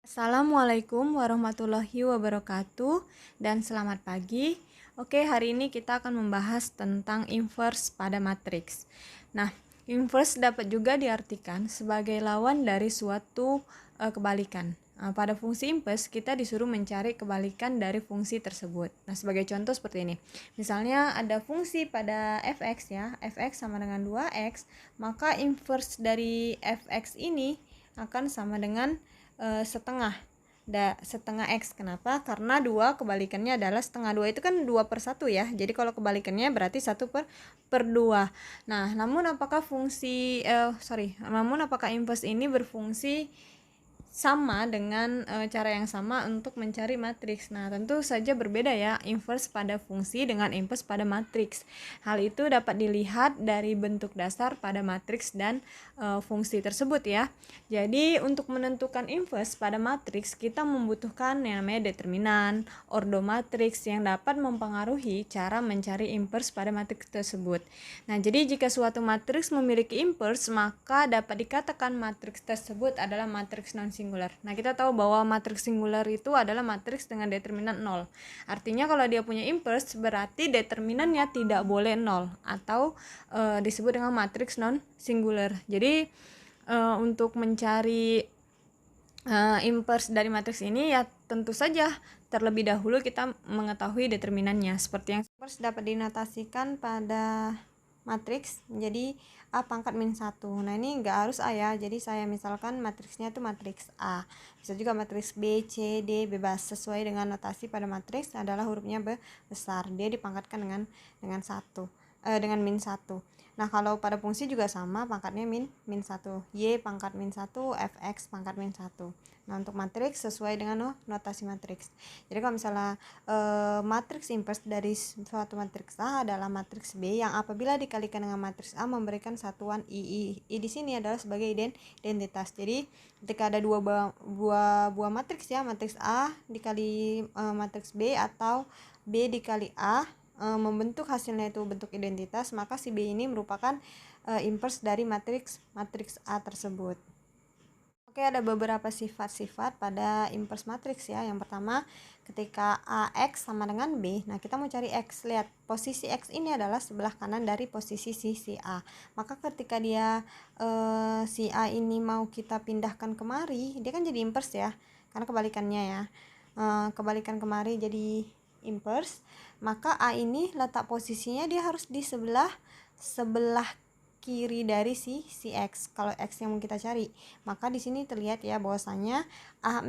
Assalamualaikum warahmatullahi wabarakatuh dan selamat pagi. Oke, hari ini kita akan membahas tentang inverse pada matriks. Nah, inverse dapat juga diartikan sebagai lawan dari suatu kebalikan. Pada fungsi inverse kita disuruh mencari kebalikan dari fungsi tersebut. Nah, sebagai contoh seperti ini. Misalnya ada fungsi pada fx ya, fx sama dengan 2x, maka inverse dari fx ini akan sama dengan setengah x. Kenapa? Karena 2 kebalikannya adalah setengah. 2 itu kan 2/1 ya, jadi kalau kebalikannya berarti 1/2. Nah, namun apakah inverse ini berfungsi sama dengan cara yang sama untuk mencari matriks? Nah, tentu saja berbeda ya, inverse pada fungsi dengan inverse pada matriks. Hal itu dapat dilihat dari bentuk dasar pada matriks dan fungsi tersebut ya. Jadi, untuk menentukan inverse pada matriks, kita membutuhkan yang namanya determinan, ordo matriks yang dapat mempengaruhi cara mencari inverse pada matriks tersebut. Nah, jadi jika suatu matriks memiliki inverse, maka dapat dikatakan matriks tersebut adalah matriks non singular. Nah, kita tahu bahwa matriks singular itu adalah matriks dengan determinan 0. Artinya kalau dia punya inverse berarti determinannya tidak boleh 0 atau disebut dengan matriks non singular. Jadi untuk mencari inverse dari matriks ini ya tentu saja terlebih dahulu kita mengetahui determinannya. Seperti yang inverse dapat dinotasikan pada matriks menjadi A pangkat min 1. Nah, ini enggak harus A ya. Jadi saya misalkan matriksnya itu matriks A. Bisa juga matriks B, C, D, bebas. Sesuai dengan notasi pada matriks adalah hurufnya besar. Dia dipangkatkan dengan min 1. Nah, kalau pada fungsi juga sama, pangkatnya min 1. Y pangkat min 1, fx pangkat min 1. Nah, untuk matriks sesuai dengan notasi matriks. Jadi kalau misalnya matriks inverse dari suatu matriks A adalah matriks B yang apabila dikalikan dengan matriks A memberikan satuan I. I di sini adalah sebagai identitas. Jadi ketika ada dua buah matriks ya, matriks A dikali matriks B atau B dikali A, membentuk hasilnya itu bentuk identitas, maka si B ini merupakan inverse dari matriks A tersebut. Oke, ada beberapa sifat-sifat pada inverse matriks ya. Yang pertama, ketika AX sama dengan B, nah kita mau cari X. Lihat, posisi X ini adalah sebelah kanan dari posisi si A. Maka ketika dia si A ini mau kita pindahkan kemari, dia kan jadi inverse ya, karena kebalikannya ya. Kebalikan kemari jadi inverse, maka A ini letak posisinya dia harus di sebelah kiri dari si X. Kalau X yang mau kita cari, maka di sini terlihat ya bahwasanya A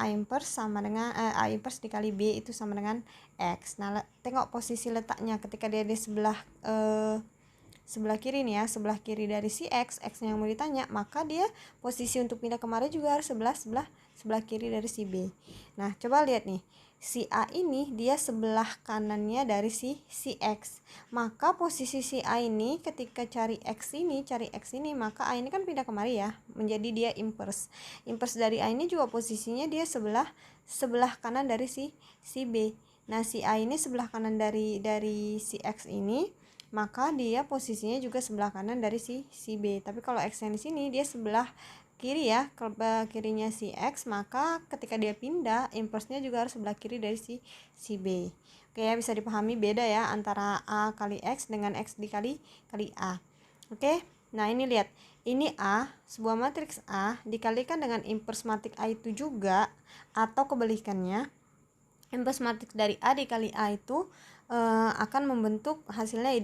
inverse sama dengan A inverse dikali B itu sama dengan X. Nah, tengok posisi letaknya ketika dia di sebelah kiri nih ya, sebelah kiri dari si X yang mau ditanya, maka dia posisi untuk pindah kemari juga harus sebelah kiri dari si B. Nah, coba lihat nih, si A ini dia sebelah kanannya dari si X. Maka posisi si A ini ketika cari X ini, maka A ini kan pindah kemari ya, menjadi dia inverse. Inverse dari A ini juga posisinya dia sebelah kanan dari si B. Nah, si A ini sebelah kanan dari si X ini, maka dia posisinya juga sebelah kanan dari si B. Tapi kalau X yang di sini dia sebelah kiri ya, kirinya si X, maka ketika dia pindah inverse-nya juga harus sebelah kiri dari si B. Oke ya, bisa dipahami beda ya antara A kali X dengan X dikali A. Oke, nah ini lihat, ini A, sebuah matriks A dikalikan dengan inverse matriks A itu juga, atau kebalikannya, inverse matriks dari A dikali A itu akan membentuk hasilnya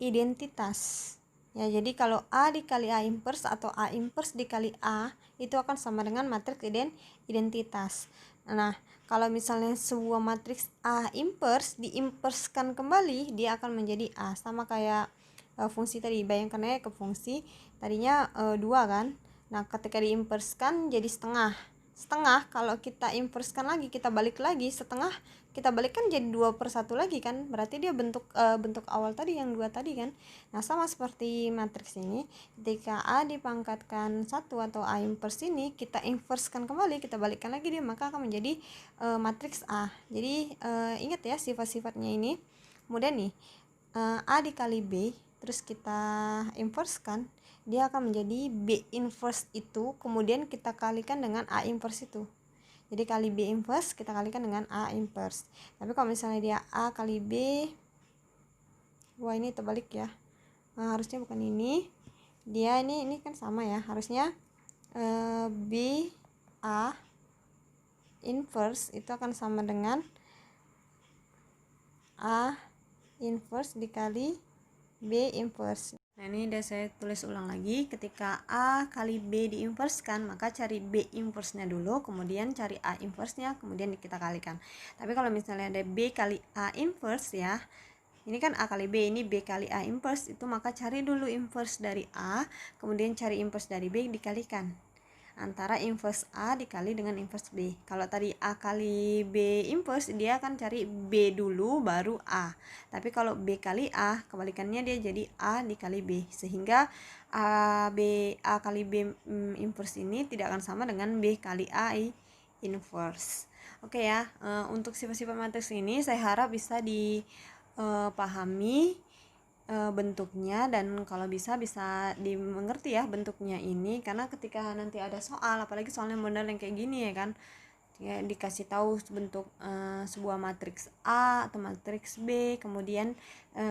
identitas ya. Jadi kalau A dikali A inverse atau A inverse dikali A itu akan sama dengan matriks identitas. Nah, kalau misalnya sebuah matriks A inverse diinverskan kembali, dia akan menjadi A, sama kayak fungsi tadi. Bayangkan ya, ke fungsi tadinya 2 kan. Nah, ketika diinverskan jadi setengah, kalau kita inverskan lagi, kita balik lagi setengah, kita balikkan jadi 2/1 lagi kan, berarti dia bentuk awal tadi yang 2 tadi kan. Nah, sama seperti matriks ini, ketika A dipangkatkan 1 atau A inverse ini kita inverskan kembali, kita balikkan lagi dia, maka akan menjadi matriks A. Jadi ingat ya sifat-sifatnya ini. Kemudian nih, A dikali B terus kita inverskan, dia akan menjadi B inverse itu, kemudian kita kalikan dengan A inverse itu. Jadi kali B inverse kita kalikan dengan A inverse. Tapi kalau misalnya dia A kali B, wah ini terbalik ya. Nah, harusnya bukan ini. Dia ini kan sama ya. Harusnya B A inverse itu akan sama dengan A inverse dikali B inverse. Nah, ini udah saya tulis ulang lagi. Ketika A kali B diinverskan, maka cari B inverse-nya dulu, kemudian cari A inverse-nya, kemudian kita kalikan. Tapi kalau misalnya ada B kali A inverse ya, ini kan A kali B, ini B kali A inverse, itu maka cari dulu inverse dari A, kemudian cari inverse dari B dikalikan. Antara inverse A dikali dengan inverse B. Kalau tadi A kali B inverse, dia akan cari B dulu baru A. Tapi kalau B kali A, kebalikannya dia jadi A dikali B. Sehingga A kali B inverse ini tidak akan sama dengan B kali A inverse. Oke ya, untuk sifat-sifat matriks ini saya harap bisa dipahami bentuknya, dan kalau bisa dimengerti ya bentuknya ini, karena ketika nanti ada soal, apalagi soalnya model yang kayak gini ya kan, ya, dikasih tahu bentuk sebuah matriks A atau matriks B, kemudian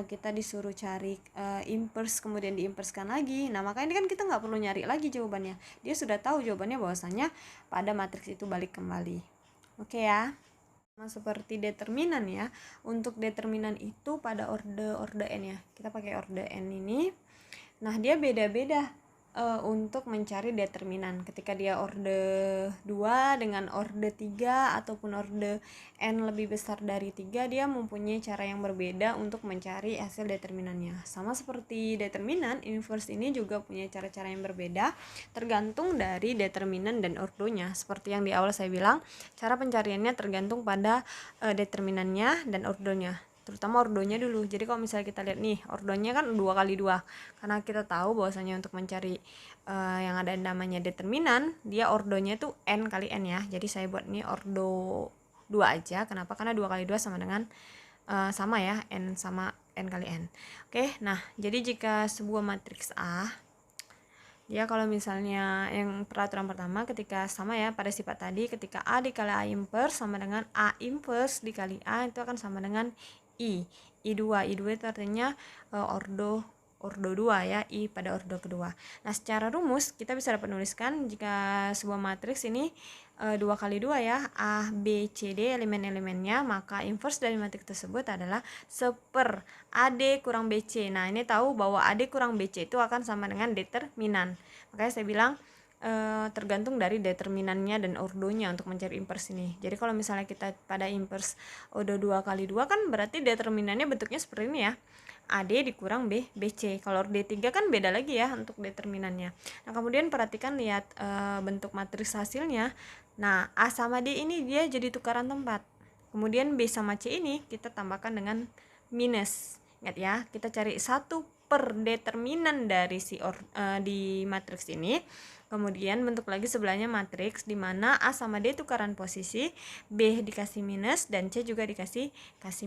kita disuruh cari inverse, kemudian diinverskan lagi. Nah, maka ini kan kita nggak perlu nyari lagi jawabannya, dia sudah tahu jawabannya bahwasanya pada matriks itu balik kembali. Oke ya. Seperti determinan ya. Untuk determinan itu pada orde n ya. Kita pakai orde n ini. Nah, dia beda-beda untuk mencari determinan. Ketika dia orde 2 dengan orde 3 ataupun orde n lebih besar dari 3, dia mempunyai cara yang berbeda untuk mencari hasil determinannya. Sama seperti determinan, inverse ini juga punya cara-cara yang berbeda tergantung dari determinan dan ordonya. Seperti yang di awal saya bilang, cara pencariannya tergantung pada determinannya dan ordonya, terutama ordonya dulu. Jadi kalau misalnya kita lihat nih, ordonya kan 2 kali 2, karena kita tahu bahwasanya untuk mencari yang ada namanya determinan, dia ordonya itu n kali n ya. Jadi saya buat nih ordo 2 aja. Kenapa? Karena 2 kali 2 sama dengan sama ya, n sama n kali n. Oke, nah jadi jika sebuah matriks A, dia kalau misalnya yang peraturan pertama, ketika sama ya pada sifat tadi, ketika A dikali A inverse sama dengan A inverse dikali A, itu akan sama dengan I2 itu artinya ordo 2 ya, I pada ordo kedua. Nah, secara rumus kita bisa dapat menuliskan jika sebuah matriks ini 2 kali 2 ya, A, B, C, D elemen-elemennya, maka inverse dari matriks tersebut adalah 1/AD kurang BC. Nah, ini tahu bahwa AD kurang BC itu akan sama dengan determinan. Makanya saya bilang tergantung dari determinannya dan ordonya untuk mencari inverse ini. Jadi kalau misalnya kita pada inverse ordo 2 kali 2 kan berarti determinannya bentuknya seperti ini ya, AD dikurang BC. Kalau D3 kan beda lagi ya untuk determinannya. Nah, kemudian perhatikan, lihat bentuk matriks hasilnya. Nah, A sama D ini dia jadi tukaran tempat. Kemudian B sama C ini kita tambahkan dengan minus. Ingat ya, kita cari 1/determinan dari di matriks ini. Kemudian bentuk lagi sebelahnya matriks di mana A sama D tukaran posisi, B dikasih minus dan C juga dikasih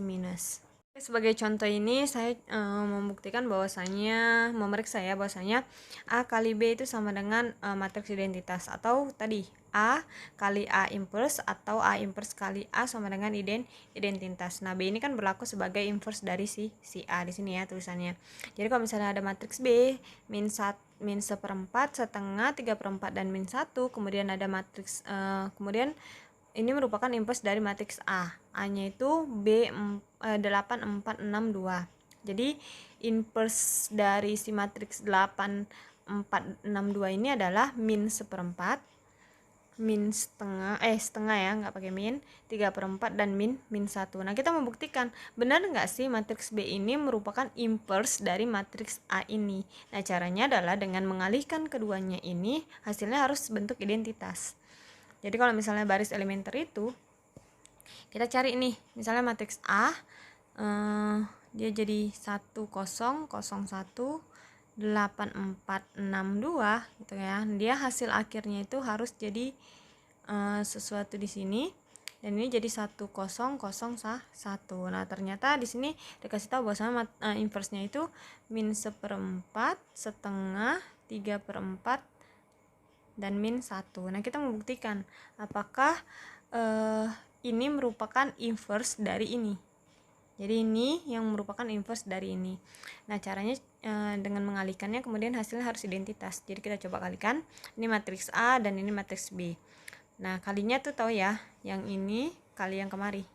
minus. Sebagai contoh ini saya membuktikan bahwasanya, memeriksa ya bahwasanya A kali B itu sama dengan matriks identitas, atau tadi A kali A inverse atau A inverse kali A sama dengan identitas. Nah, B ini kan berlaku sebagai inverse dari si A di sini ya tulisannya. Jadi kalau misalnya ada matriks B min 1/4, setengah, 3/4 dan min 1, kemudian ada matriks kemudian ini merupakan inverse dari matriks A. A-nya itu B 8, 4, 6, 2. Jadi inverse dari si matriks 8, 4, 6, 2 ini adalah min 1/4, min setengah ya, nggak pakai min, 3/4 dan min 1. Nah, kita membuktikan benar nggak sih matriks B ini merupakan inverse dari matriks A ini. Nah, caranya adalah dengan mengalihkan keduanya ini, hasilnya harus bentuk identitas. Jadi kalau misalnya baris elementer itu, kita cari nih, misalnya matriks A, dia jadi 1, 0, 0, 1, 8, 4, 6, 2 gitu ya. Dia hasil akhirnya itu harus jadi sesuatu di sini, dan ini jadi 1, 0, 0, 1. Nah, ternyata di sini dikasih tahu bahwa inverse-nya itu min 1/4, setengah, 3/4 dan min 1. Nah, kita membuktikan apakah ini merupakan inverse dari ini. Jadi ini yang merupakan inverse dari ini. Nah, caranya dengan mengalihkannya kemudian hasilnya harus identitas. Jadi kita coba kalikan. Ini matriks A dan ini matriks B. Nah, kalinya tuh tahu ya, yang ini kali yang kemari.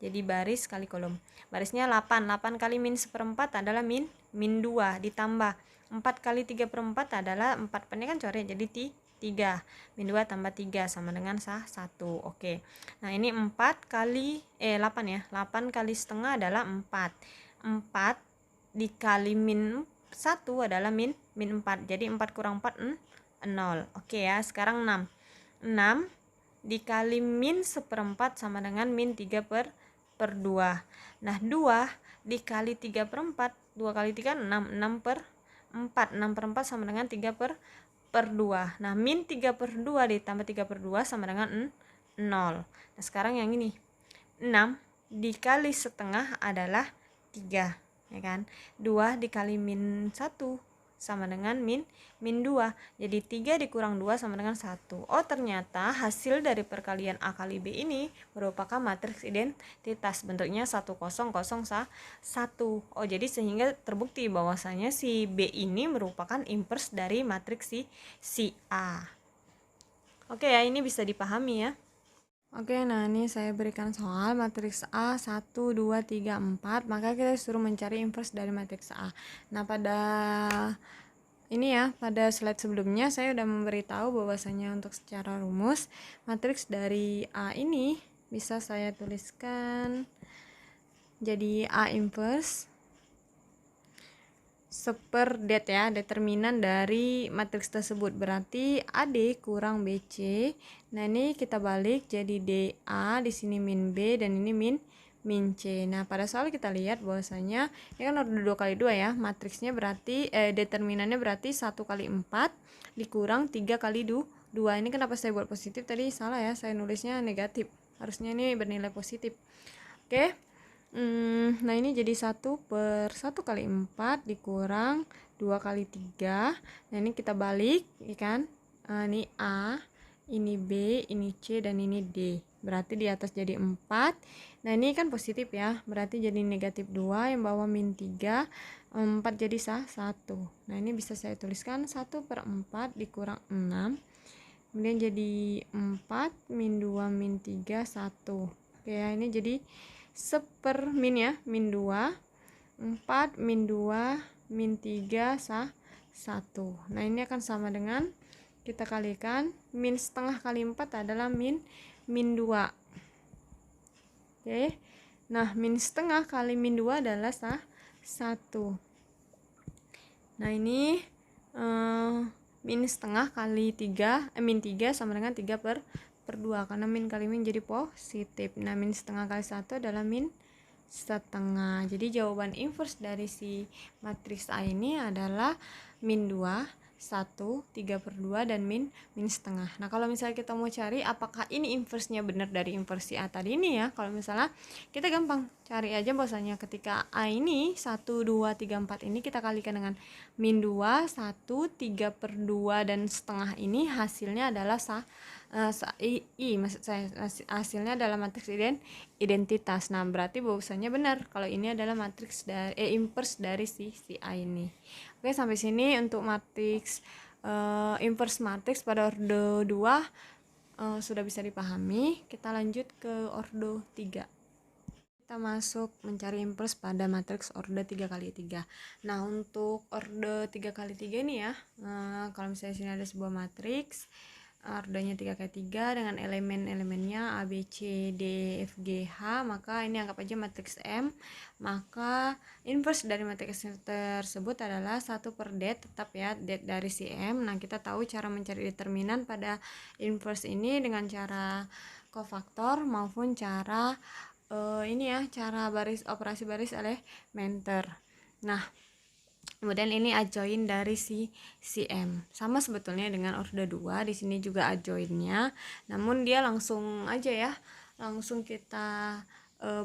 Jadi baris kali kolom. Barisnya 8. 8 kali min 1/4 adalah min 2 ditambah 4 kali 3/4 adalah 4, ini kan coret jadi 3. Min 2 tambah 3 sama dengan 1. Oke. Nah, ini 4 kali 8 ya. 8 kali setengah adalah 4. 4 dikali min 1 adalah min 4. Jadi 4 kurang 4 0. Oke ya, sekarang 6. 6 dikali min 1/4 sama dengan min 3 per 2. Nah, 2 dikali 3/4, 2 kali 3 6, 6 per 4. 6/4 sama dengan 3 per 2. Nah, min 3 per 2 ditambah 3 per 2 sama dengan 0. Nah, sekarang yang ini 6 dikali setengah adalah 3, ya kan? 2 dikali min 1 sama dengan min 2. Jadi 3 dikurang 2 sama dengan 1. Oh, ternyata hasil dari perkalian A kali B ini merupakan matriks identitas. Bentuknya 1 0 0 1. Oh, jadi sehingga terbukti bahwasanya si B ini merupakan inverse dari matriks si A. Oke ya, ini bisa dipahami ya. Oke, nah ini saya berikan soal matriks A 1, 2, 3, 4. Maka kita disuruh mencari inverse dari matriks A. Nah, pada ini ya, pada slide sebelumnya saya udah memberitahu bahwasanya untuk secara rumus matriks dari A ini bisa saya tuliskan jadi A inverse seperdet ya, determinan dari matriks tersebut berarti AD kurang BC. Nah, ini kita balik jadi DA, di sini min B dan ini min C. Nah, pada soal kita lihat bahwasanya ini kan order 2 kali 2 ya. Matriksnya berarti determinannya berarti 1 kali 4 dikurang 3 kali 2. Ini kenapa saya buat positif tadi? Salah ya, saya nulisnya negatif. Harusnya ini bernilai positif. Oke. Nah, ini jadi 1 per 1 kali 4 dikurang 2 kali 3. Nah, ini kita balik, ya kan? Ini A, ini B, ini C, dan ini D. Berarti di atas jadi 4. Nah, ini kan positif ya. Berarti jadi negatif 2, yang bawah min 3. 4 jadi 1. Nah, ini bisa saya tuliskan 1 per 4 dikurang 6. Kemudian jadi 4 min 2 min 3 1. Oke ya, ini jadi seper min ya, min 2, 4 min 2 min 3 1. Nah, ini akan sama dengan kita kalikan min setengah kali 4 adalah min 2. Oke. Nah, min setengah kali min 2 adalah 1. Nah, ini min setengah kali 3 min 3 sama dengan 3 per 2 karena min kali min jadi positif. Nah, min setengah kali 1 adalah min setengah. Jadi jawaban inverse dari si matriks A ini adalah min 2, 1, 3 per 2 dan min setengah. Nah, kalau misalnya kita mau cari apakah ini inverse-nya benar dari inversi A tadi ini ya, kalau misalnya kita gampang cari aja bahwasanya ketika A ini 1, 2, 3, 4 ini kita kalikan dengan min 2, 1, 3 per 2 dan setengah ini hasilnya adalah maksud saya hasilnya adalah matriks identitas. Nah, berarti bahwasanya benar kalau ini adalah matriks dari inverse dari si A ini. Oke, sampai sini untuk matriks inverse matriks pada ordo 2 sudah bisa dipahami. Kita lanjut ke ordo 3. Kita masuk mencari inverse pada matriks order 3 kali 3. Nah, untuk order 3 kali 3 ini ya, kalau misalnya sini ada sebuah matriks ordernya 3 kali 3 dengan elemen-elemennya A, B, C, D, F, G, H, maka ini anggap aja matriks M. Maka inverse dari matriks tersebut adalah 1 per D, tetap ya, D dari si M. Nah, kita tahu cara mencari determinan pada inverse ini dengan cara kofaktor maupun cara ini ya, cara operasi baris elementer. Nah, kemudian ini adjoin dari si M. Sama sebetulnya dengan order 2, di sini juga adjoinnya. Namun dia langsung aja ya, langsung kita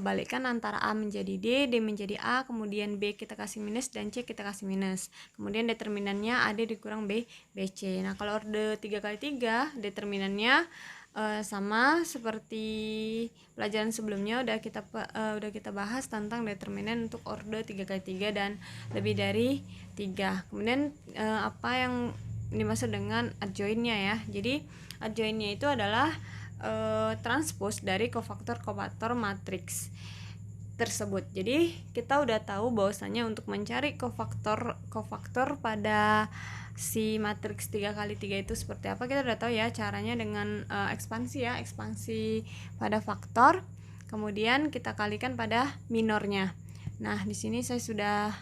balikkan antara A menjadi D menjadi A, kemudian B kita kasih minus dan C kita kasih minus. Kemudian determinannya AD dikurang BC. Nah, kalau order 3 kali 3 determinannya sama seperti pelajaran sebelumnya udah kita bahas tentang determinan untuk ordo 3x3 dan lebih dari 3. Kemudian apa yang dimaksud dengan adjoinnya ya. Jadi adjoinnya itu adalah transpose dari kofaktor matriks tersebut. Jadi kita udah tahu bahwasanya untuk mencari kofaktor pada si matriks 3x3 itu seperti apa. Kita udah tahu ya caranya dengan ekspansi pada faktor, kemudian kita kalikan pada minornya. Nah, di sini saya sudah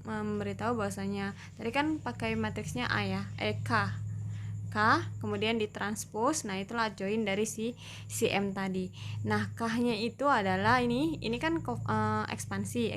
memberitahu bahwasanya tadi kan pakai matriksnya A ya, K, kemudian ditranspose. Nah, itulah adjoin dari si M tadi. Nah, K-nya itu adalah ini kan ekspansi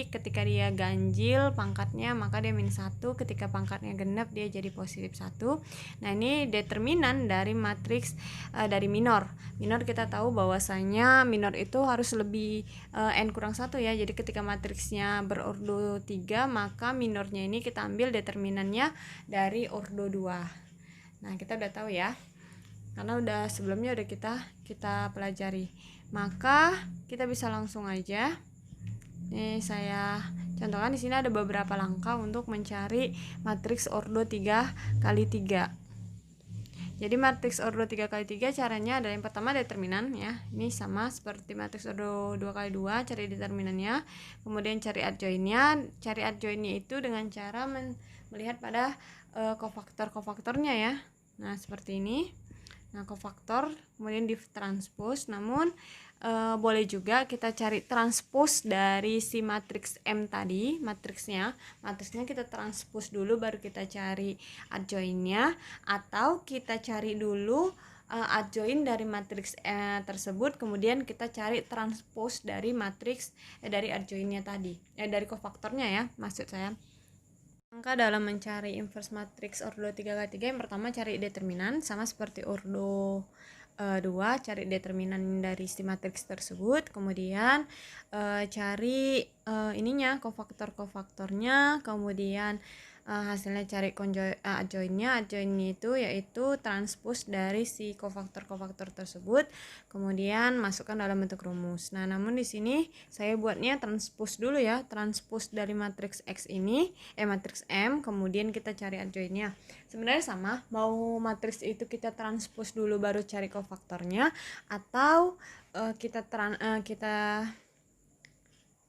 ketika dia ganjil pangkatnya maka dia -1, ketika pangkatnya genap dia jadi +1. Nah, ini determinan dari matriks dari minor kita tahu bahwasanya minor itu harus lebih n-1 ya. Jadi ketika matriksnya berordo 3 maka minornya ini kita ambil determinannya dari ordo 2. Nah, kita udah tahu ya, karena sebelumnya udah kita pelajari. Maka kita bisa langsung aja. Nih saya contohkan di sini ada beberapa langkah untuk mencari matriks ordo 3x3. Jadi matriks ordo 3x3 caranya adalah yang pertama determinan ya. Ini sama seperti matriks ordo 2x2, cari determinannya, kemudian cari adjoinnya. Cari adjoinnya itu dengan cara melihat pada kofaktornya ya. Nah, seperti ini. Nah, kofaktor kemudian ditranspose, namun boleh juga kita cari transpose dari si matriks M tadi, matriksnya kita transpose dulu baru kita cari adjoinnya, atau kita cari dulu adjoin dari matriks tersebut, kemudian kita cari transpose dari matriks dari adjoinnya tadi, dari kofaktornya ya maksud saya. Langkah dalam mencari inverse matriks ordo 3x3, yang pertama cari determinan, sama seperti ordo 2, cari determinan dari si matriks tersebut, kemudian cari kofaktornya, kemudian hasilnya cari adjoinnya itu yaitu transpose dari si kofaktor tersebut, kemudian masukkan dalam bentuk rumus. Nah, namun di sini saya buatnya transpose dulu ya, transpose dari matriks X ini matriks M, kemudian kita cari adjoinnya. Sebenarnya sama, mau matriks itu kita transpose dulu baru cari kofaktornya, atau kita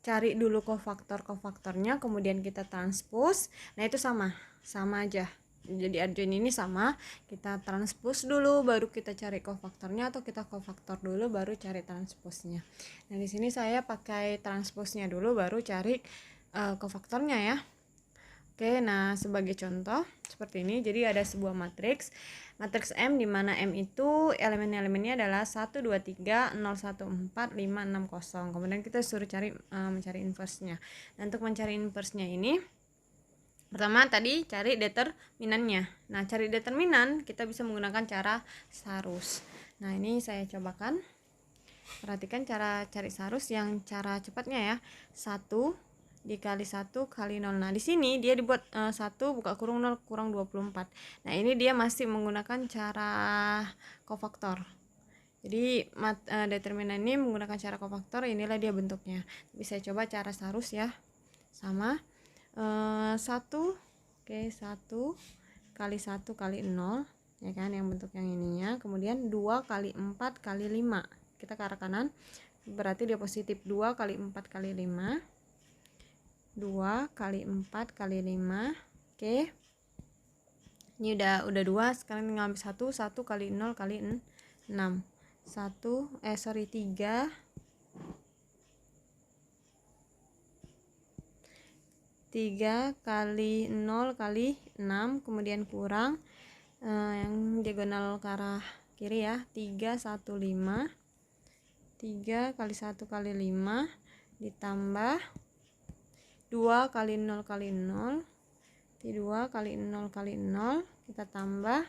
cari dulu kofaktornya kemudian kita transpose. Nah, itu sama aja. Jadi adjoin ini sama, kita transpose dulu baru kita cari kofaktornya, atau kita kofaktor dulu baru cari transposnya. Nah, di sini saya pakai transposnya dulu baru cari kofaktornya ya. Oke, nah sebagai contoh seperti ini. Jadi ada sebuah matriks M di mana M itu elemen-elemennya adalah 1 2 3 0 1 4 5 6 0. Kemudian kita suruh mencari inverse-nya. Nah, untuk mencari inverse-nya ini pertama tadi cari determinannya. Nah, cari determinan kita bisa menggunakan cara Sarus. Nah, ini saya cobakan. Perhatikan cara cari Sarus yang cara cepatnya ya. 1 dikali 1 kali 0. Nah, di sini dia dibuat 1 buka kurung 0 kurang 24. Nah, ini dia masih menggunakan cara kofaktor. Jadi determinan ini menggunakan cara kofaktor, inilah dia bentuknya. Tapi saya coba cara Sarus ya. Sama 1 oke, 1 kali 1 kali 0 ya kan, yang bentuk yang ininya. Kemudian 2 kali 4 kali 5. Kita ke arah kanan. Berarti dia positif. 2 kali 4 kali 5. 2 kali 4 kali 5. Oke. Ini udah 2, sekarang tinggal ambil 1 kali 0 kali 6. 3 kali 0 kali 6, kemudian kurang yang diagonal ke arah kiri ya, 3 1 5. 3 kali 1 kali 5 ditambah 2 kali 0 kali 0, 2 kali 0 kali 0, kita tambah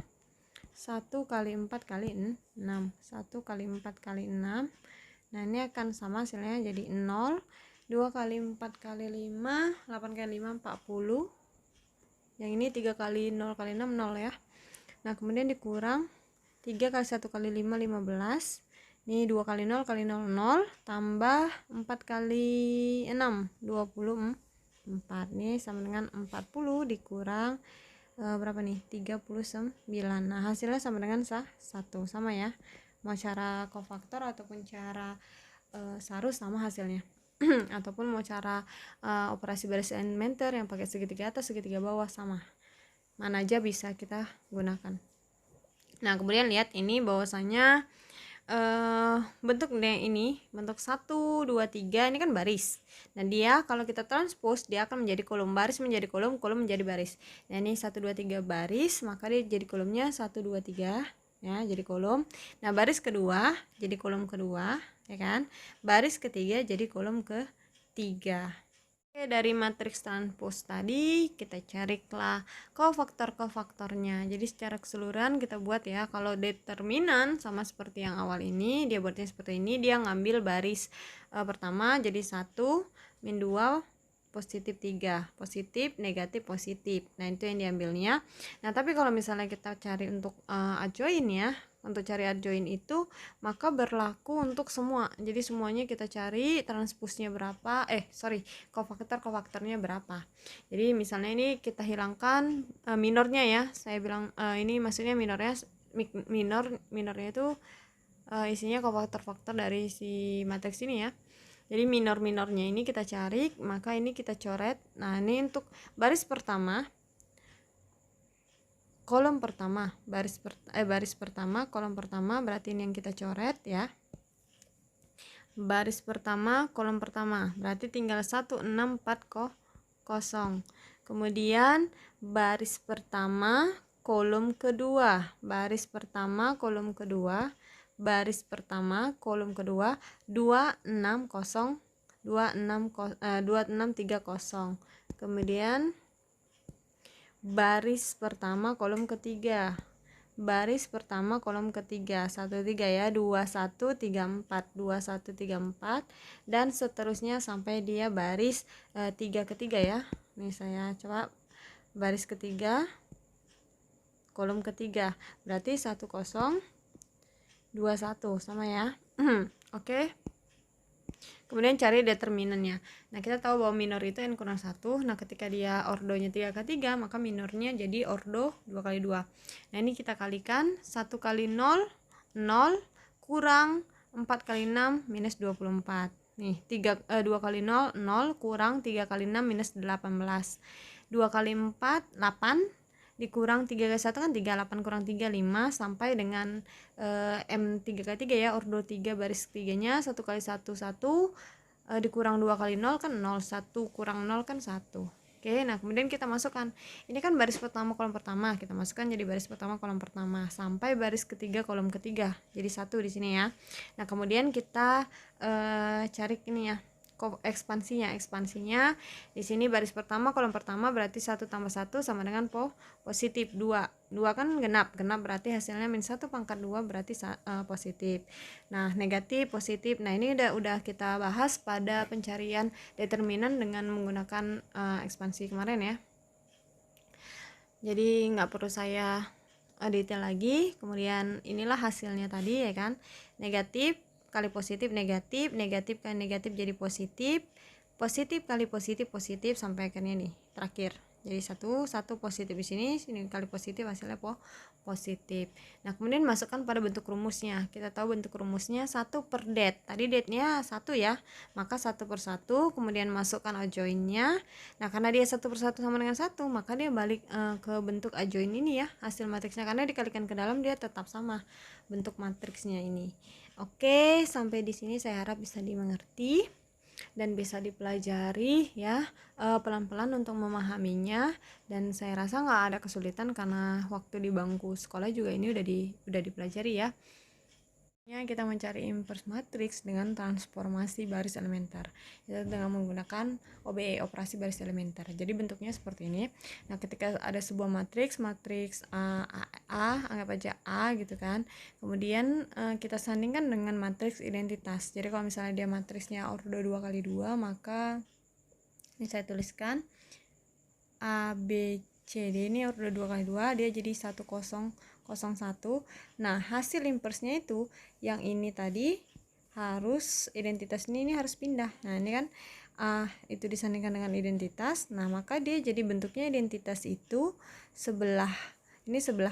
1 kali 4 kali 6, 1 kali 4 kali 6. Nah, ini akan sama hasilnya jadi 0. 2 kali 4 kali 5, 8 kali 5 40. Yang ini 3 kali 0 kali 6 0 ya. Nah, kemudian dikurang 3 kali 1 kali 5, 15. Ini 2 kali 0 kali 0, 0. Tambah 4 kali 6, 24. Ini sama dengan 40 dikurang berapa nih? 39. Nah, hasilnya sama dengan 1. Sama ya. Mau cara kofaktor ataupun cara sarus sama hasilnya. Ataupun mau cara operasi baris elementer yang pakai segitiga atas, segitiga bawah sama. Mana aja bisa kita gunakan. Nah, kemudian lihat ini bahwasanya bentuknya ini bentuk 1, 2, 3 ini kan baris. Nah, dia kalau kita transpose dia akan menjadi kolom, baris menjadi kolom, kolom menjadi baris. Nah, ini 1, 2, 3 baris, maka dia jadi kolomnya 1, 2, 3 ya, jadi kolom. Nah, baris kedua jadi kolom kedua, ya kan? Baris ketiga jadi kolom ketiga. Oke, dari matriks transpose tadi kita carilah kofaktor-kofaktornya. Jadi secara keseluruhan kita buat ya. Kalau determinan sama seperti yang awal ini, dia buatnya seperti ini. Dia ngambil baris pertama jadi 1, min 2, positif 3, positif, negatif, positif. Nah, itu yang diambilnya. Nah, tapi kalau misalnya kita cari untuk adjoin ya, untuk cari adjoin itu maka berlaku untuk semua. Jadi semuanya kita cari transpose-nya berapa, kofaktornya berapa. Jadi misalnya ini kita hilangkan minornya ya. Saya bilang ini maksudnya minornya minornya itu isinya kofaktor-faktor dari si matriks ini ya. Jadi minor-minornya ini kita cari, maka ini kita coret. Nah, ini untuk baris pertama, kolom pertama, baris pertama, kolom pertama, berarti ini yang kita coret ya. Baris pertama, kolom pertama, berarti tinggal 1, 6, 4, 0. Kemudian baris pertama, kolom kedua, baris pertama, kolom kedua, baris pertama, kolom kedua, 2, 6, 0, 2, 6, 3, 0. Kemudian baris pertama kolom ketiga, baris pertama kolom ketiga 1, 3 ya, 2, 1, 3, 4, 2, 1, 3, 4 dan seterusnya sampai dia baris 3 ketiga ya. Nih saya coba baris ketiga kolom ketiga, berarti 1, 0, 2, 1 sama ya. Oke. Kemudian cari determinannya. Nah, kita tahu bahwa minor itu n kurang 1. Nah, ketika dia ordonya 3 kali 3, maka minornya jadi ordo 2 kali 2. Nah, ini kita kalikan 1 kali 0, 0 kurang 4 kali 6 minus 24. Nih, 2 kali 0, 0 kurang 3 kali 6 minus 18. 2 kali 4, 8 dikurang 3 kali 1 kan 3, 8 kurang 3, 5 sampai dengan M 3 kali 3 ya, ordo 3 baris ketiganya 1 kali 1, 1 dikurang 2 kali 0 kan 0, 1 kurang 0 kan 1. Oke, nah kemudian kita masukkan, ini kan baris pertama kolom pertama, kita masukkan jadi baris pertama kolom pertama sampai baris ketiga kolom ketiga, jadi 1 di sini ya. Nah, kemudian kita cari ini ya, ekspansinya di sini baris pertama kolom pertama berarti 1 tambah 1 sama dengan positif 2 kan genap berarti hasilnya min 1 pangkat 2 berarti positif. Nah, negatif positif, nah ini udah kita bahas pada pencarian determinan dengan menggunakan ekspansi kemarin ya, jadi nggak perlu saya detail lagi. Kemudian inilah hasilnya tadi ya kan, negatif kali positif negatif, negatif kali negatif jadi positif, positif kali positif positif sampai akhirnya nih terakhir. Jadi satu positif di sini kali positif hasilnya positif. Nah, kemudian masukkan pada bentuk rumusnya. Kita tahu bentuk rumusnya 1 per det. Tadi det-nya 1 ya. Maka 1 per 1, kemudian masukkan adjoin-nya. Nah, karena dia 1 per 1 sama dengan 1, maka dia balik ke bentuk adjoin ini ya, hasil matriksnya, karena dikalikan ke dalam dia tetap sama bentuk matriksnya ini. Oke, sampai di sini saya harap bisa dimengerti dan bisa dipelajari ya pelan-pelan untuk memahaminya, dan saya rasa nggak ada kesulitan karena waktu di bangku sekolah juga ini udah dipelajari ya. Kita mencari inverse matrix dengan transformasi baris elementer dengan menggunakan OBE, operasi baris elementer. Jadi bentuknya seperti ini. Nah, ketika ada sebuah matriks A, anggap aja A gitu kan. Kemudian kita sandingkan dengan matriks identitas. Jadi kalau misalnya dia matriksnya ordo 2 kali 2, maka ini saya tuliskan A, B, C, D ini ordo 2 kali 2, dia jadi 1, 0, Nah, hasil inversnya itu yang ini tadi harus identitas ini harus pindah. Nah, ini kan itu disandingkan dengan identitas. Nah, maka dia jadi bentuknya identitas itu sebelah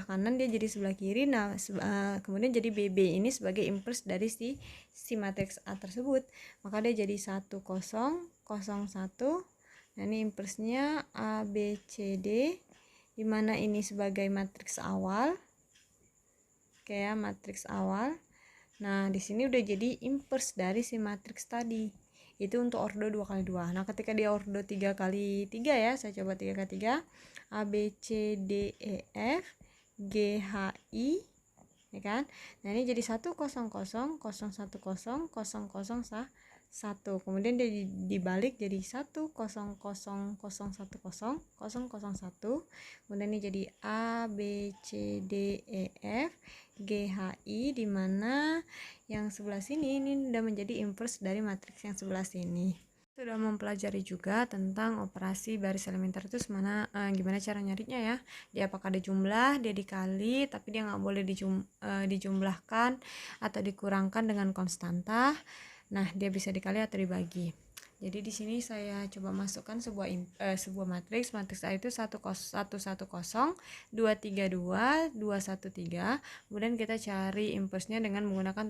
kanan, dia jadi sebelah kiri. Nah, kemudian jadi BB ini sebagai inverse dari si matriks A tersebut. Maka dia jadi 1001. Nah, ini inversenya A B C D, dimana ini sebagai matriks awal. Oke ya, matriks awal. Nah, di sini udah jadi inverse dari si matriks tadi. Itu untuk ordo 2x2. Nah, ketika dia ordo 3x3 ya, saya coba 3x3. A B C D E F G H I, ya kan? Nah, ini jadi 100 kemudian dia dibalik jadi 100001001, kemudian ini jadi A B C D E F G H I, dimana yang sebelah sini ini udah menjadi inverse dari matriks yang sebelah sini. Sudah mempelajari juga tentang operasi baris elementer itu gimana cara nyarinya ya. Dia apakah ada jumlah, dia dikali, tapi dia nggak boleh dijumlahkan atau dikurangkan dengan konstanta. Nah, dia bisa dikali atau dibagi. Jadi di sini saya coba masukkan sebuah matriks A itu 110 232 213. Kemudian kita cari inverse-nya dengan menggunakan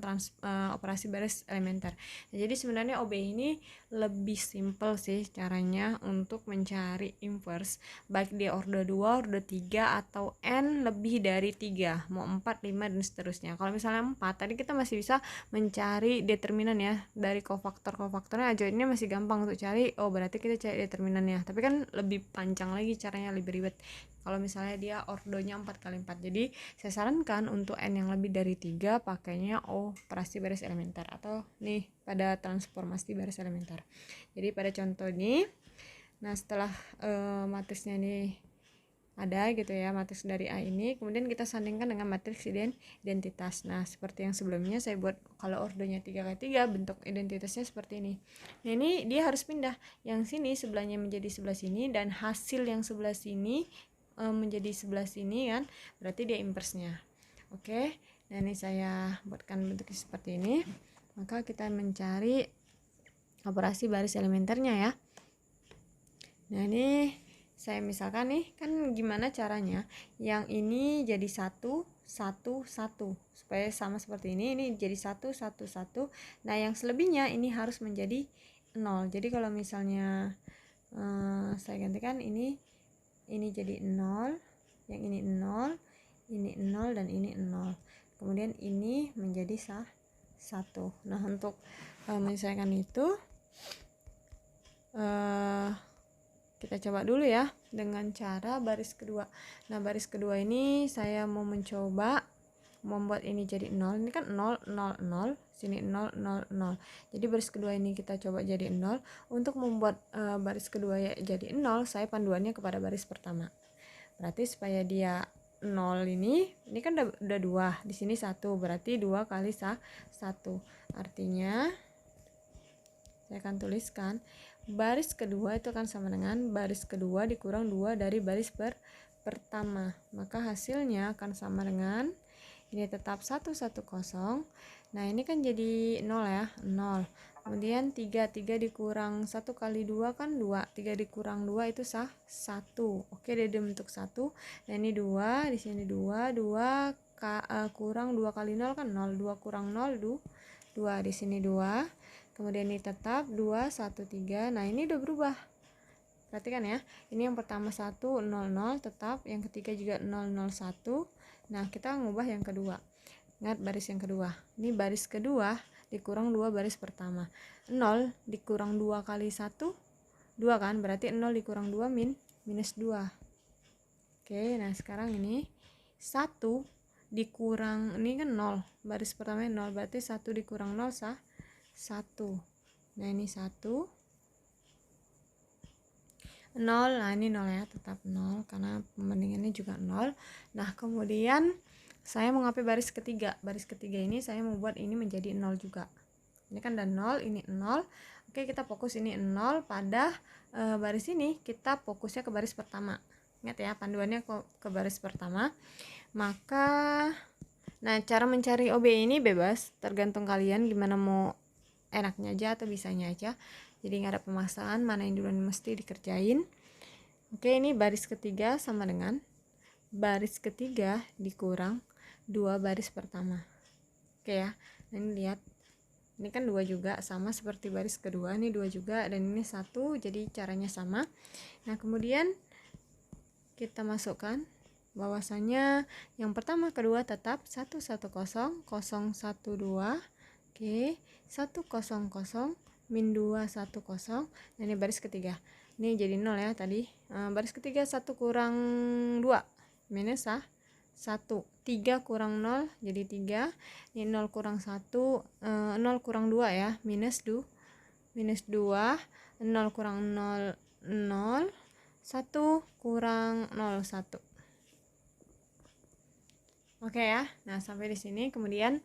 operasi baris elementer. Nah, jadi sebenarnya OB ini lebih simple sih caranya untuk mencari inverse, baik di ordo 2, ordo 3 atau n lebih dari 3, mau 4, 5 dan seterusnya. Kalau misalnya 4, tadi kita masih bisa mencari determinan ya dari kofaktornya aja, ini masih gampang untuk cari. Oh, berarti kita cari determinannya, tapi kan lebih panjang lagi caranya, lebih ribet kalau misalnya dia ordonya 4x4. Jadi saya sarankan untuk n yang lebih dari 3 pakainya operasi baris elementer atau nih pada transformasi baris elementer. Jadi pada contoh ini, nah setelah matriksnya ini ada gitu ya, matriks dari A ini, kemudian kita sandingkan dengan matriks identitas. Nah, seperti yang sebelumnya saya buat, kalau ordonya 3x3 bentuk identitasnya seperti ini. Nah, ini dia harus pindah, yang sini sebelahnya menjadi sebelah sini, dan hasil yang sebelah sini menjadi sebelah sini kan, berarti dia inversenya. Oke, nah ini saya buatkan bentuknya seperti ini. Maka kita mencari operasi baris elementernya ya. Nah, ini saya misalkan nih, kan gimana caranya yang ini jadi 1 1 1 supaya sama seperti ini jadi 1 1 1. Nah, yang selebihnya ini harus menjadi 0. Jadi kalau misalnya saya gantikan ini jadi 0, yang ini 0, ini 0, dan ini 0. Kemudian ini menjadi 1. Nah, untuk menyelesaikan itu kita coba dulu ya dengan cara baris kedua. Nah, baris kedua ini saya mau mencoba membuat ini jadi 0. Ini kan 0 0 0, sini 0 0 0. Jadi baris kedua ini kita coba jadi 0. Untuk membuat baris kedua ya jadi 0, saya panduannya kepada baris pertama. Berarti supaya dia 0 ini kan udah 2, di sini 1, berarti 2 kali 1. Artinya saya akan tuliskan baris kedua itu akan sama dengan baris kedua dikurang 2 dari baris pertama. Maka hasilnya akan sama dengan ini tetap 110. Nah, ini kan jadi 0 ya, 0. Kemudian 3 dikurang 1 kali 2 kan 2. 3 dikurang 2 itu 1. Oke, dia bentuk 1. Nah, ini 2, di sini 2 kurang 2 kali 0 kan 0. 2 kurang 0 2, di sini 2. Kemudian ini tetap 2 1 3. Nah, ini udah berubah. Perhatikan ya. Ini yang pertama 1 0 0 tetap, yang ketiga juga 0 0 1. Nah, kita ngubah yang kedua. Ingat baris yang kedua. Ini baris kedua dikurang 2 baris pertama. 0 dikurang 2 kali 1 2 kan, berarti 0 dikurang 2 minus 2. Oke, nah sekarang ini 1 dikurang, ini kan 0, baris pertama 0, berarti 1 dikurang 0 1. Nah, ini 1 0, nah ini 0 ya, tetap 0 karena pembandingannya juga 0. Nah, kemudian saya mengapai baris ketiga. Baris ketiga ini saya membuat ini menjadi 0 juga. Ini kan ada 0, ini 0. Oke, kita fokus ini 0 pada baris ini, kita fokusnya ke baris pertama. Ingat ya, panduannya ke baris pertama. Maka nah, cara mencari OB ini bebas, tergantung kalian gimana mau enaknya aja atau bisanya aja. Jadi nggak ada pemaksaan mana yang duluan mesti dikerjain. Oke, ini baris ketiga sama dengan baris ketiga dikurang 2 baris pertama. Oke ya, nah ini lihat, ini kan 2 juga, sama seperti baris kedua, ini 2 juga, dan ini 1, jadi caranya sama. Nah, kemudian kita masukkan bahwasanya yang pertama kedua tetap 110 012. Oke, 100 min 210. Nah, ini baris ketiga, ini jadi 0 ya tadi. Baris ketiga 1 kurang 2 minus 1, 3 kurang 0 jadi 3. Ini 0 kurang 1, 0 kurang 2 ya, minus 2, 0 kurang 0 0, 1 kurang 0 1. Oke ya. Nah, sampai di sini. Kemudian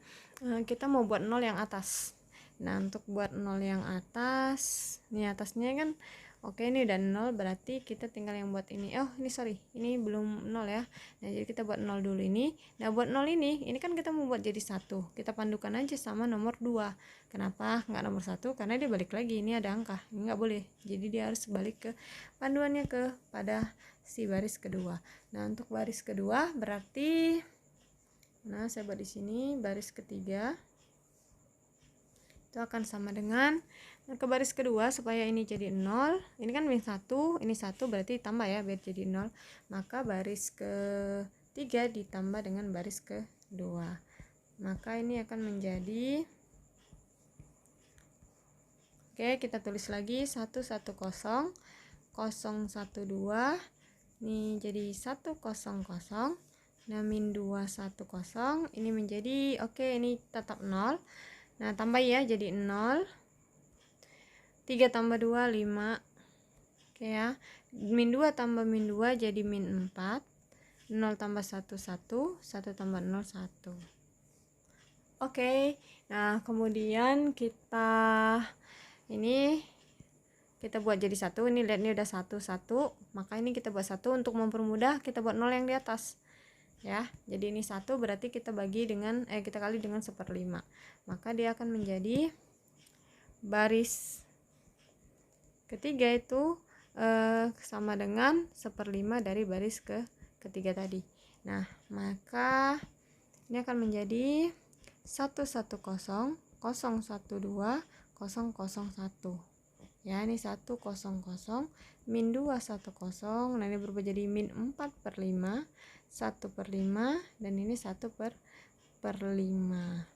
kita mau buat 0 yang atas. Nah, untuk buat 0 yang atas, ini atasnya kan oke, ini udah 0, berarti kita tinggal yang buat ini. Oh, ini sorry, ini belum 0 ya. Nah, jadi kita buat 0 dulu ini. Nah, buat 0 ini kan kita mau buat jadi 1. Kita pandukan aja sama nomor 2. Kenapa nggak nomor 1? Karena dia balik lagi, ini ada angka. Ini nggak boleh. Jadi dia harus balik ke panduannya pada si baris kedua. Nah, untuk baris kedua berarti, nah saya buat di sini baris ketiga itu akan sama dengan ke baris kedua. Supaya ini jadi 0, ini kan min 1, ini 1, berarti tambah ya biar jadi 0. Maka baris ketiga ditambah dengan baris kedua, maka ini akan menjadi, oke, kita tulis lagi 110 012, ini jadi 100. Nah, min 210 ini menjadi, oke, ini tetap 0. Nah, tambah ya jadi 0. 3 tambah 2 5. Oke ya. Min 2 tambah min 2 jadi min 4. 0 tambah 1 1, 1 tambah 0 1. Oke. Nah, kemudian kita buat jadi 1. Ini lihat, ini udah 1 1. Maka ini kita buat 1 untuk mempermudah, kita buat 0 yang di atas. Ya, jadi ini 1, berarti kita bagi dengan kita kali dengan 1/5, maka dia akan menjadi baris ketiga itu sama dengan 1/5 dari baris ketiga tadi. Nah, maka ini akan menjadi 110 012 001 ya, ini 100 min 210. Nah, ini berubah jadi min 4/5, 1/5, dan ini 1/5.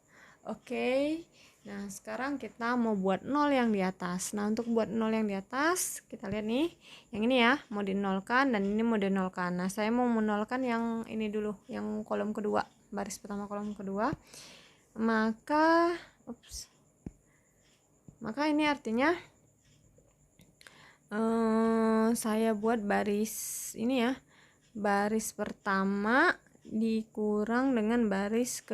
Oke. Nah, sekarang kita mau buat 0 yang di atas. Nah, untuk buat 0 yang di atas, kita lihat nih, yang ini ya mau dinolkan dan ini mau dinolkan. Nah, saya mau menolkan yang ini dulu, yang kolom kedua, baris pertama kolom kedua. Maka ini artinya saya buat baris ini ya, baris pertama dikurang dengan baris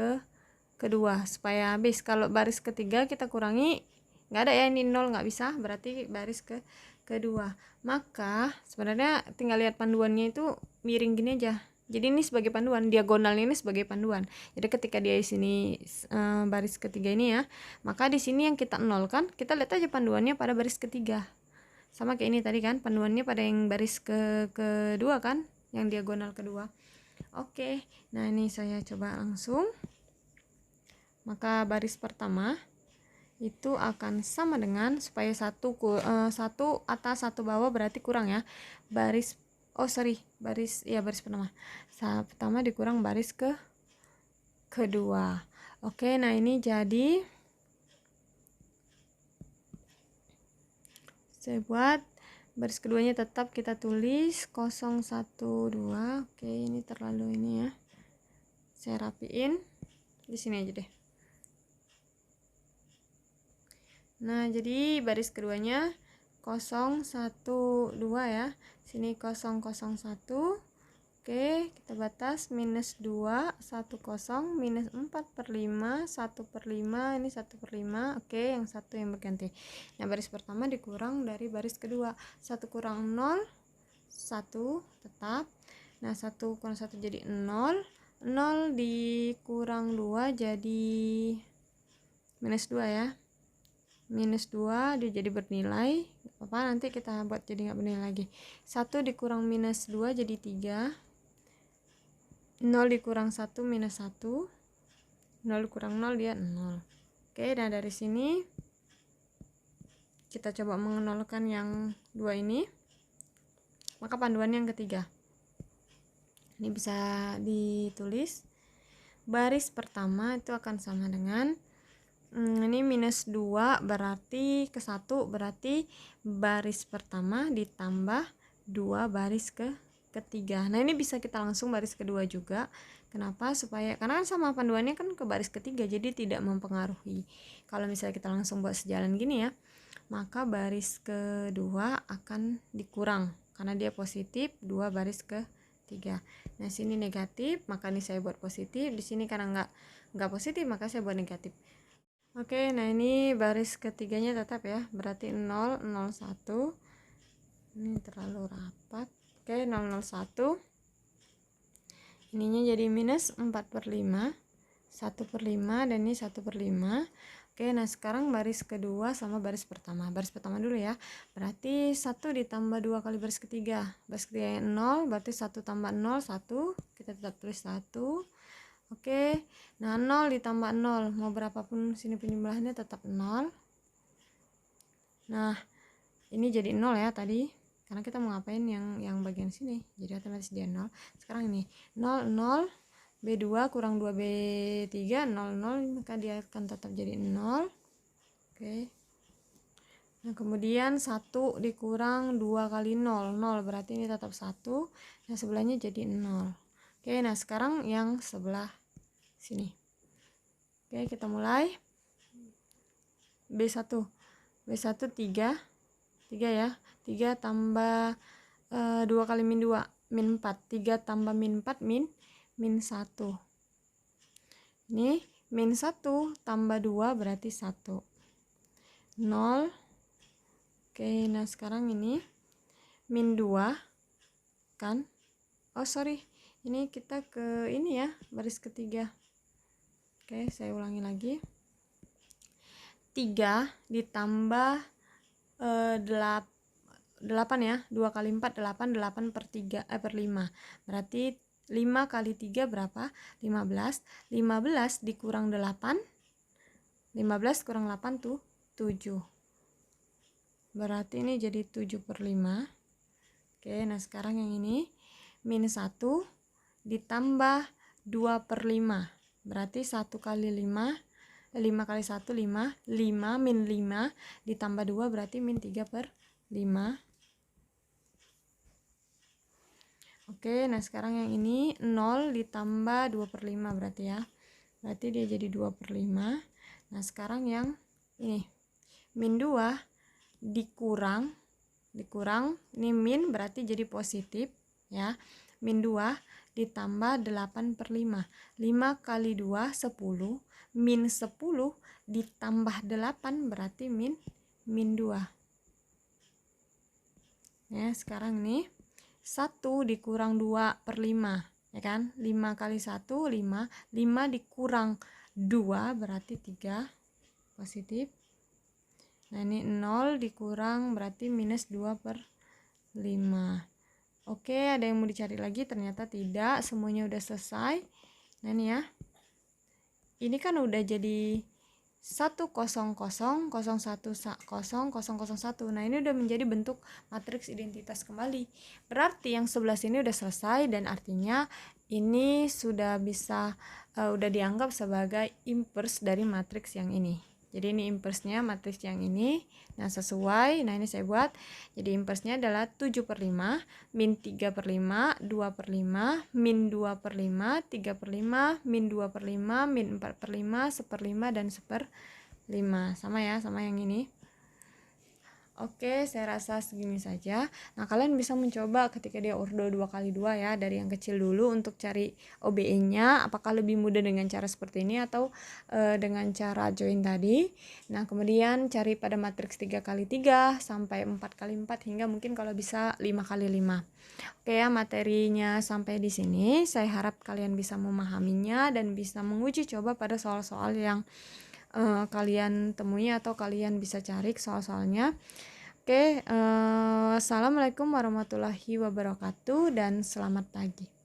kedua supaya habis. Kalau baris ketiga kita kurangi, nggak ada ya, ini 0 nggak bisa, berarti baris kedua. Maka sebenarnya tinggal lihat panduannya itu miring gini aja. Jadi ini sebagai panduan, diagonal ini sebagai panduan. Jadi ketika dia di sini baris ketiga ini ya, maka di sini yang kita nolkan, kita lihat aja panduannya pada baris ketiga. Sama kayak ini tadi kan, panduannya pada yang baris kedua kan, yang diagonal kedua. Oke, nah ini saya coba langsung. Maka baris pertama itu akan sama dengan, supaya satu atas 1 bawah berarti kurang ya, baris pertama dikurang baris kedua. Oke, nah ini jadi saya buat baris keduanya tetap kita tulis 012. Oke, ini terlalu ini ya, saya rapiin di sini aja deh. Nah, jadi baris keduanya 012 ya, sini 001. Oke, kita batas minus 2 10 minus 4/5 1/5, ini 1/5. Oke, yang satu yang berganti. Nah, baris pertama dikurang dari baris kedua, 1 kurang 0 1 tetap, Nah 1 kurang 1 jadi 0, 0 dikurang 2 jadi minus 2 ya, minus 2 dia jadi bernilai apa, nanti kita buat jadi nggak bernilai lagi. 1 dikurang minus 2 jadi 3, 0 dikurang 1 minus 1, 0 dikurang 0 dia 0. Oke, nah dari sini kita coba mengenolkan yang 2 ini, maka panduan yang ketiga ini bisa ditulis baris pertama itu akan sama dengan ini minus 2 berarti ke 1 berarti baris pertama ditambah 2 baris ketiga. Nah ini bisa kita langsung baris kedua juga. Kenapa? Karena kan sama panduannya kan ke baris ketiga, jadi tidak mempengaruhi. Kalau misalnya kita langsung buat sejalan gini ya, maka baris kedua akan dikurang karena dia positif, 2 baris ketiga. Nah sini negatif, maka ini saya buat positif. Di sini karena nggak positif, maka saya buat negatif. Oke, nah ini baris ketiganya tetap ya, berarti 0, 0, 1. Ini terlalu rapat. Oke, 0, 0, 1. Ininya jadi minus 4/5, 1/5, dan ini 1/5. Oke, nah sekarang baris kedua sama baris pertama. Baris pertama dulu ya, berarti 1 ditambah 2 kali baris ketiga. Baris ketiga yang 0, berarti 1 tambah 0, 1. Kita tetap tulis 1. Oke, nah 0 ditambah 0, mau berapapun sini penjumlahannya tetap 0. Nah, ini jadi 0 ya tadi, karena kita mau ngapain yang bagian sini, jadi otomatis dia 0. Sekarang ini 0, 0, B2 kurang 2B3, 0, 0, maka dia akan tetap jadi 0. Oke. Nah, kemudian 1 dikurang 2 kali 0, 0 berarti ini tetap 1. Nah, sebelahnya jadi 0. Oke, nah sekarang yang sebelah sini. Oke, kita mulai. B1 3 ya, 3 tambah 2 kali min 2 min 4, 3 tambah min 4 min 1. Ini min 1 tambah 2 berarti 1, 0. Oke, nah sekarang ini min 2 kan, oh sorry, ini kita ke ini ya, baris ketiga. Oke, saya ulangi lagi. 3 ditambah 8 ya, 2 kali 4 8, 8/3 per 5 berarti 5 kali 3 berapa? 15. 15 dikurang 8, 15 kurang 8 tuh 7, berarti ini jadi 7/5. Oke, nah sekarang yang ini min 1 ditambah 2/5 berarti 1 kali 5, 5 kali 1 5, 5 min 5 ditambah 2 berarti min 3/5. Oke, nah sekarang yang ini 0 ditambah 2/5 berarti ya, berarti dia jadi 2/5. Nah sekarang yang ini min 2 dikurang ini min berarti jadi positif ya, min 2 ditambah 8/5, 5 kali 2 10, min 10 ditambah 8 berarti min 2 ya. Sekarang nih 1 dikurang 2/5 ya kan, 5 kali 1 5, 5 dikurang 2 berarti 3 positif. Nah ini 0 dikurang berarti minus 2/5. Oke, ada yang mau dicari lagi? Ternyata tidak, semuanya udah selesai. Nah ini ya, ini kan udah jadi 1 0 0 0 1 0 0 0 1. Nah ini udah menjadi bentuk matriks identitas kembali, berarti yang sebelah sini udah selesai, dan artinya ini sudah bisa udah dianggap sebagai inverse dari matriks yang ini. Jadi ini inversenya matriks yang ini. Nah sesuai, nah ini saya buat, jadi inversenya adalah 7/5, min 3/5, 2/5, min 2/5, 3/5, min 2/5, min 4/5, 1/5, dan 1/5. Sama ya, sama yang ini. Oke, saya rasa segini saja. Nah, kalian bisa mencoba ketika dia ordo 2x2 ya, dari yang kecil dulu untuk cari OBE-nya, apakah lebih mudah dengan cara seperti ini atau dengan cara join tadi. Nah, kemudian cari pada matriks 3x3 sampai 4x4 hingga mungkin kalau bisa 5x5. Oke ya, materinya sampai di sini. Saya harap kalian bisa memahaminya dan bisa menguji coba pada soal-soal yang kalian temui atau kalian bisa cari soal-soalnya. Oke, assalamualaikum warahmatullahi wabarakatuh dan selamat pagi.